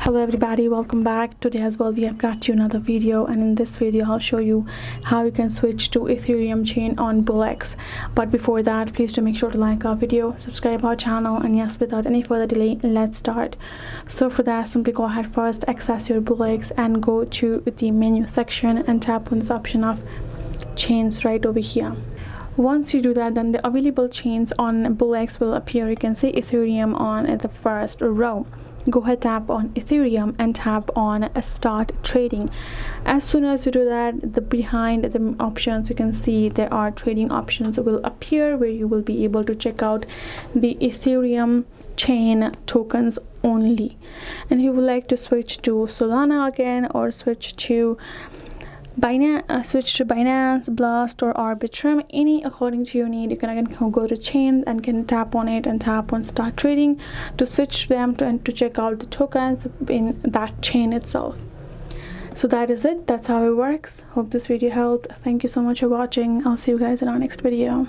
Hello everybody, welcome back. Today as well we have got you another video, and in this video I'll show you how you can switch to Ethereum chain on BullX. But before that, please do make sure to like our video, subscribe our channel, and yes, without any further delay, let's start. So for that, simply go ahead, first access your BullX and go to the menu section and tap on this option of chains right over here. Once you do that, then the available chains on BullX will appear. You can see Ethereum on the first row. Go ahead, tap on Ethereum and tap on start trading. As soon as you do that, the behind the options, you can see there are trading options will appear where you will be able to check out the Ethereum chain tokens only. And if you would like to switch to Solana again, or switch to Binance, Blast, or Arbitrum, any according to your need, you can again go to chain and can tap on it and tap on start trading to switch them to check out the tokens in that chain itself. So that is it. That's how it works. Hope this video helped. Thank you so much for watching. I'll see you guys in our next video.